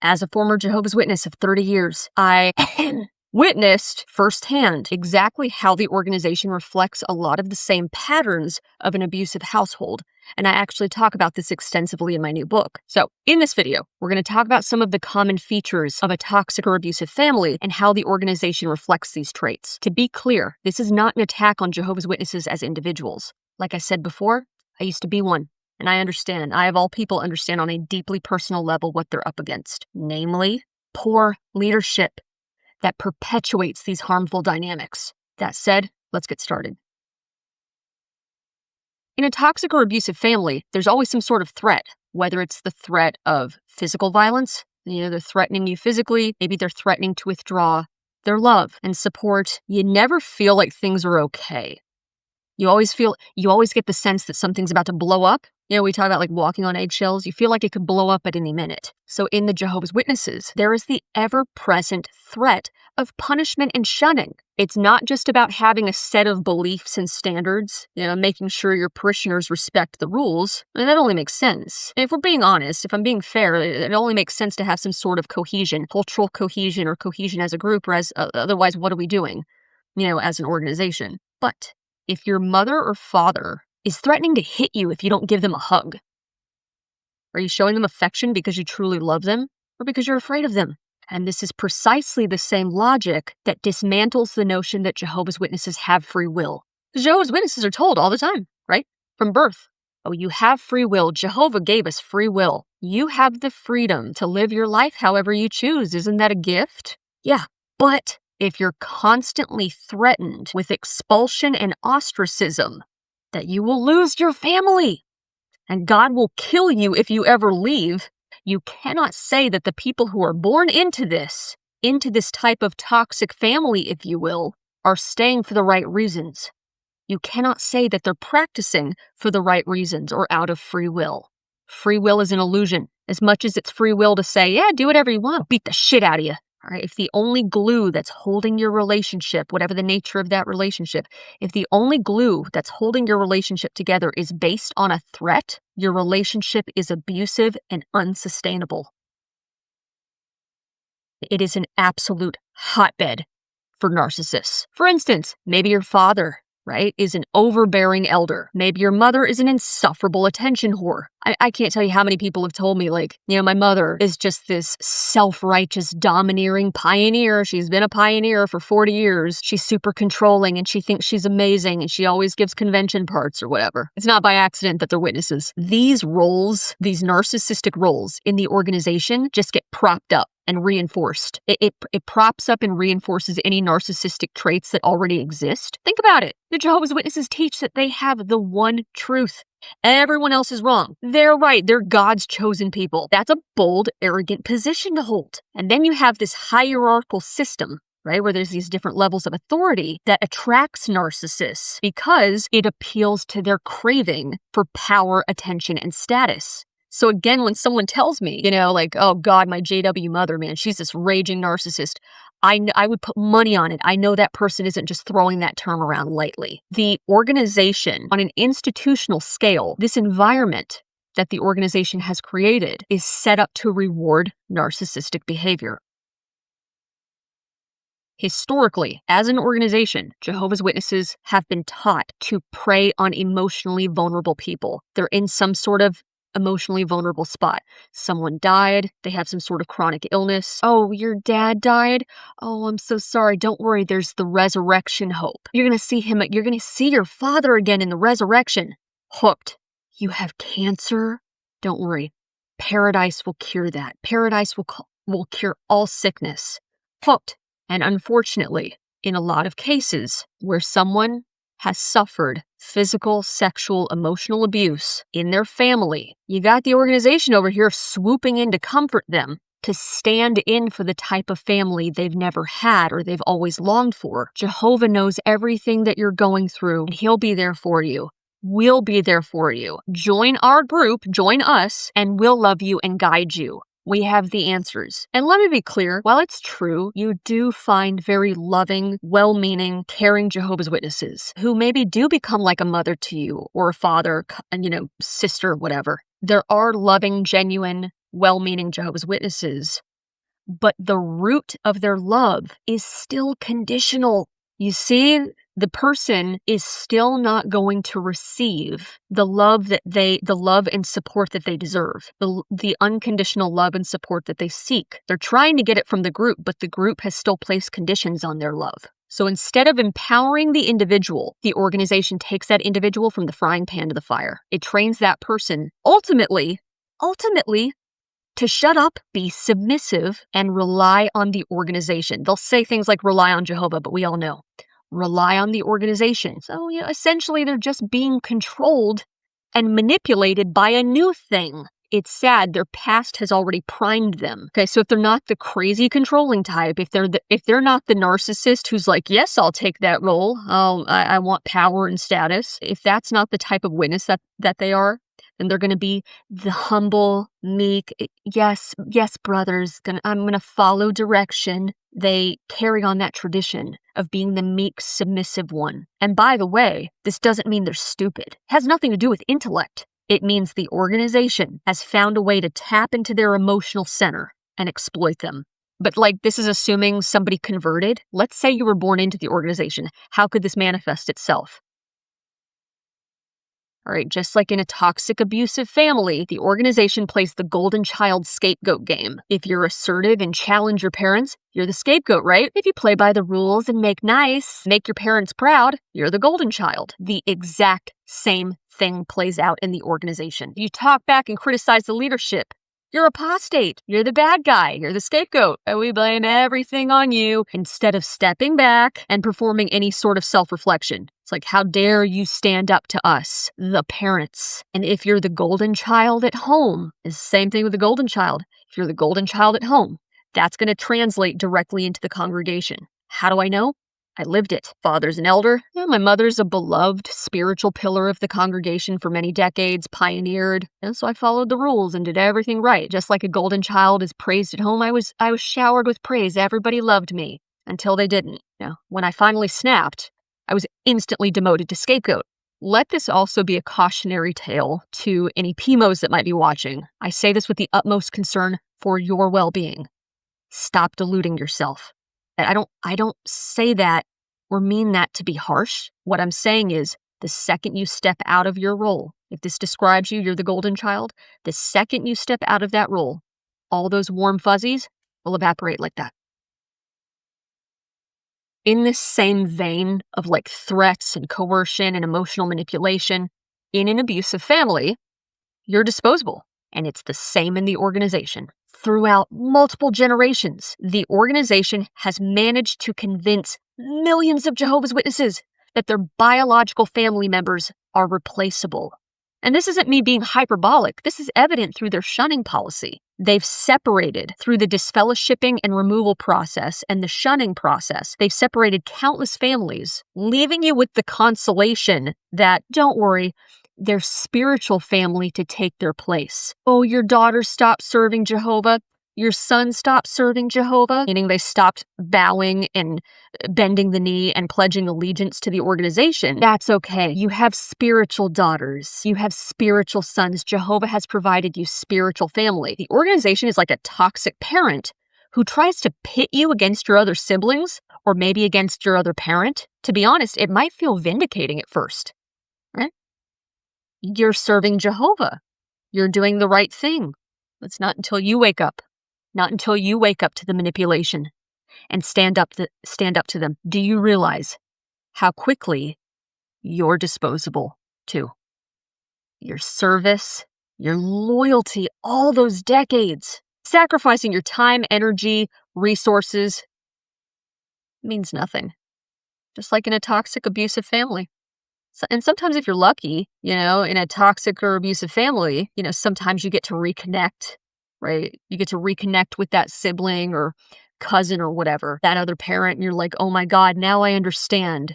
As a former Jehovah's Witness of 30 years, I witnessed firsthand exactly how the organization reflects a lot of the same patterns of an abusive household. And I actually talk about this extensively in my new book. So in this video, we're going to talk about some of the common features of a toxic or abusive family and how the organization reflects these traits. To be clear, this is not an attack on Jehovah's Witnesses as individuals. Like I said before, I used to be one. And I understand, I of all people understand on a deeply personal level what they're up against. Namely, poor leadership that perpetuates these harmful dynamics. That said, let's get started. In a toxic or abusive family, there's always some sort of threat, whether it's the threat of physical violence, they're threatening you physically, maybe they're threatening to withdraw their love and support. You never feel like things are okay. You always get the sense that something's about to blow up. We talk about like walking on eggshells. You feel like it could blow up at any minute. So in the Jehovah's Witnesses, there is the ever-present threat of punishment and shunning. It's not just about having a set of beliefs and standards, making sure your parishioners respect the rules. And that only makes sense. And if we're being honest, if I'm being fair, it only makes sense to have some sort of cohesion, cultural cohesion or cohesion as a group, or otherwise, what are we doing, as an organization? But if your mother or father is threatening to hit you if you don't give them a hug, are you showing them affection because you truly love them or because you're afraid of them? And this is precisely the same logic that dismantles the notion that Jehovah's Witnesses have free will. The Jehovah's Witnesses are told all the time, right? From birth. Oh, you have free will. Jehovah gave us free will. You have the freedom to live your life however you choose. Isn't that a gift? Yeah, but if you're constantly threatened with expulsion and ostracism, that you will lose your family and God will kill you if you ever leave, you cannot say that the people who are born into this type of toxic family, if you will, are staying for the right reasons. You cannot say that they're practicing for the right reasons or out of free will. Free will is an illusion. As much as it's free will to say, yeah, do whatever you want, beat the shit out of you. All right, if the only glue that's holding your relationship, whatever the nature of that relationship, if the only glue that's holding your relationship together is based on a threat, your relationship is abusive and unsustainable. It is an absolute hotbed for narcissists. For instance, maybe your father, right, is an overbearing elder. Maybe your mother is an insufferable attention whore. I can't tell you how many people have told me, my mother is just this self-righteous, domineering pioneer. She's been a pioneer for 40 years. She's super controlling and she thinks she's amazing and she always gives convention parts or whatever. It's not by accident that they're witnesses. These roles, these narcissistic roles in the organization just get propped up and reinforced. It props up and reinforces any narcissistic traits that already exist. Think about it. The Jehovah's Witnesses teach that they have the one truth. Everyone else is wrong. They're right. They're God's chosen people. That's a bold, arrogant position to hold. And then you have this hierarchical system, right, where there's these different levels of authority that attracts narcissists because it appeals to their craving for power, attention, and status. So again, when someone tells me, oh God, my JW mother, man, she's this raging narcissist, I would put money on it. I know that person isn't just throwing that term around lightly. The organization, on an institutional scale, this environment that the organization has created is set up to reward narcissistic behavior. Historically, as an organization, Jehovah's Witnesses have been taught to prey on emotionally vulnerable people. They're in some sort of emotionally vulnerable spot. Someone died. They have some sort of chronic illness. Oh, your dad died? Oh, I'm so sorry. Don't worry. There's the resurrection hope. You're going to see him. You're going to see your father again in the resurrection. Hooked. You have cancer? Don't worry. Paradise will cure that. Paradise will cure all sickness. Hooked. And unfortunately, in a lot of cases where someone has suffered physical, sexual, emotional abuse in their family, you got the organization over here swooping in to comfort them, to stand in for the type of family they've never had or they've always longed for. Jehovah knows everything that you're going through, and he'll be there for you. We'll be there for you. Join our group, join us, and we'll love you and guide you. We have the answers. And let me be clear, while it's true, you do find very loving, well-meaning, caring Jehovah's Witnesses who maybe do become like a mother to you or a father, sister, whatever. There are loving, genuine, well-meaning Jehovah's Witnesses but the root of their love is still conditional. You see, the person is still not going to receive the love and support that they deserve, the unconditional love and support that they seek. They're trying to get it from the group, but the group has still placed conditions on their love. So instead of empowering the individual, the organization takes that individual from the frying pan to the fire. It trains that person ultimately, to shut up, be submissive, and rely on the organization. They'll say things like rely on Jehovah, but we all know. Rely on the organization. So, essentially they're just being controlled and manipulated by a new thing. It's sad, their past has already primed them. Okay, so if they're not the crazy controlling type, if they're not the narcissist who's like, yes, I'll take that role, I want power and status. If that's not the type of witness that they are, then they're going to be the humble, meek, yes, brothers, I'm going to follow direction. They carry on that tradition of being the meek, submissive one. And by the way, this doesn't mean they're stupid. It has nothing to do with intellect. It means the organization has found a way to tap into their emotional center and exploit them. But this is assuming somebody converted. Let's say you were born into the organization. How could this manifest itself? All right, just like in a toxic, abusive family, the organization plays the golden child scapegoat game. If you're assertive and challenge your parents, you're the scapegoat, right? If you play by the rules and make your parents proud, you're the golden child. The exact same thing plays out in the organization. You talk back and criticize the leadership. You're apostate. You're the bad guy. You're the scapegoat. And we blame everything on you instead of stepping back and performing any sort of self-reflection. It's like, how dare you stand up to us, the parents? And if you're the golden child at home, it's the same thing with the golden child. If you're the golden child at home, that's going to translate directly into the congregation. How do I know? I lived it. Father's an elder. My mother's a beloved spiritual pillar of the congregation for many decades, pioneered. And so I followed the rules and did everything right. Just like a golden child is praised at home, I was showered with praise. Everybody loved me until they didn't. When I finally snapped, I was instantly demoted to scapegoat. Let this also be a cautionary tale to any PMOs that might be watching. I say this with the utmost concern for your well-being. Stop deluding yourself. I don't say that or mean that to be harsh. What I'm saying is, the second you step out of your role, if this describes you, you're the golden child, the second you step out of that role, all those warm fuzzies will evaporate like that. In this same vein of threats and coercion and emotional manipulation, in an abusive family, you're disposable. And it's the same in the organization. Throughout multiple generations, the organization has managed to convince millions of Jehovah's Witnesses that their biological family members are replaceable. And this isn't me being hyperbolic. This is evident through their shunning policy. They've separated through the disfellowshipping and removal process and the shunning process. They've separated countless families, leaving you with the consolation that, don't worry, their spiritual family to take their place. Oh, your daughter stopped serving Jehovah. Your son stopped serving Jehovah, meaning they stopped bowing and bending the knee and pledging allegiance to the organization. That's okay. You have spiritual daughters. You have spiritual sons. Jehovah has provided you spiritual family. The organization is like a toxic parent who tries to pit you against your other siblings or maybe against your other parent. To be honest, it might feel vindicating at first, right? You're serving Jehovah. You're doing the right thing. It's not until you wake up. Not until you wake up to the manipulation and stand up to them. Do you realize how quickly you're disposable too? Your service, your loyalty, all those decades, sacrificing your time, energy, resources means nothing. Just like in a toxic, abusive family. And sometimes if you're lucky, in a toxic or abusive family, sometimes you get to reconnect, right? You get to reconnect with that sibling or cousin or whatever, that other parent, and you're like, oh my God, now I understand.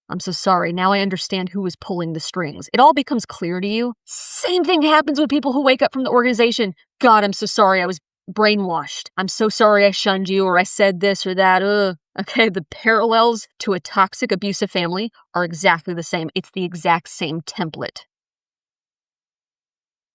I'm so sorry. Now I understand who was pulling the strings. It all becomes clear to you. Same thing happens with people who wake up from the organization. God, I'm so sorry. I was brainwashed. I'm so sorry I shunned you or I said this or that. Ugh. Okay, the parallels to a toxic, abusive family are exactly the same. It's the exact same template.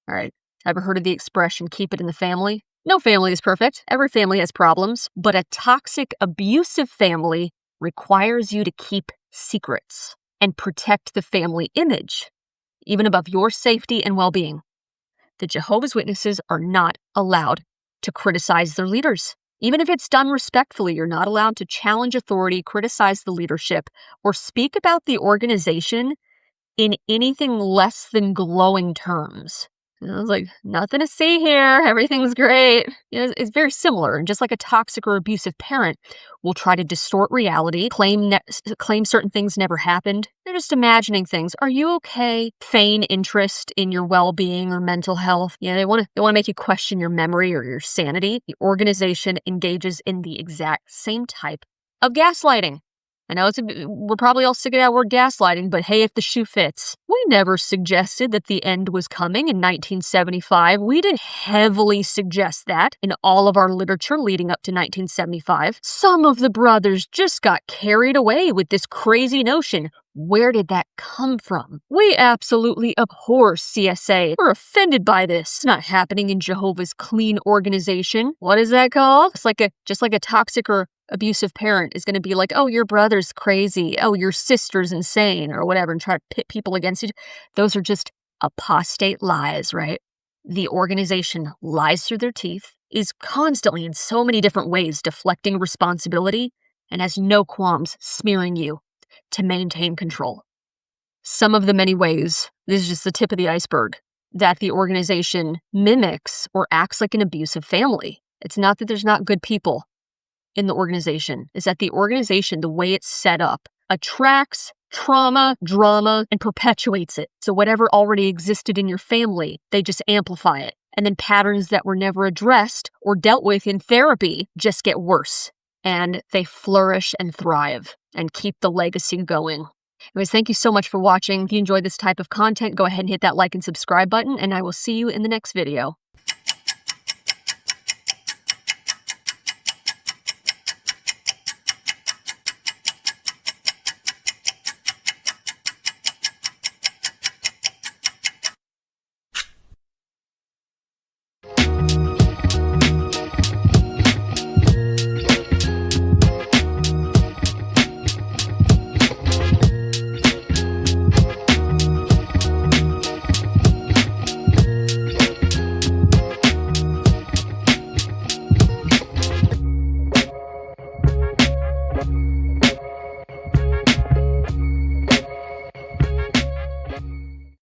All right, ever heard of the expression, keep it in the family? No family is perfect. Every family has problems, but a toxic, abusive family requires you to keep secrets and protect the family image, even above your safety and well-being. The Jehovah's Witnesses are not allowed to criticize their leaders. Even if it's done respectfully, you're not allowed to challenge authority, criticize the leadership, or speak about the organization in anything less than glowing terms. And I was like, nothing to see here. Everything's great. It's very similar. And just like a toxic or abusive parent will try to distort reality, claim certain things never happened. They're just imagining things. Are you okay? Feign interest in your well-being or mental health. They want to make you question your memory or your sanity. The organization engages in the exact same type of gaslighting. I know we're probably all sick of that word gaslighting, but hey, if the shoe fits. We never suggested that the end was coming in 1975. We didn't heavily suggest that in all of our literature leading up to 1975. Some of the brothers just got carried away with this crazy notion. Where did that come from? We absolutely abhor CSA. We're offended by this. It's not happening in Jehovah's clean organization. What is that called? It's just like a toxic or abusive parent is going to be like, oh, your brother's crazy. Oh, your sister's insane or whatever, and try to pit people against each other. Those are just apostate lies, right? The organization lies through their teeth, is constantly in so many different ways deflecting responsibility, and has no qualms smearing you to maintain control. Some of the many ways, this is just the tip of the iceberg, that the organization mimics or acts like an abusive family. It's not that there's not good people in the organization, is that the organization, the way it's set up, attracts trauma, drama, and perpetuates it. So whatever already existed in your family, they just amplify it. And then patterns that were never addressed or dealt with in therapy just get worse. And they flourish and thrive and keep the legacy going. Anyways, thank you so much for watching. If you enjoyed this type of content, go ahead and hit that like and subscribe button, and I will see you in the next video.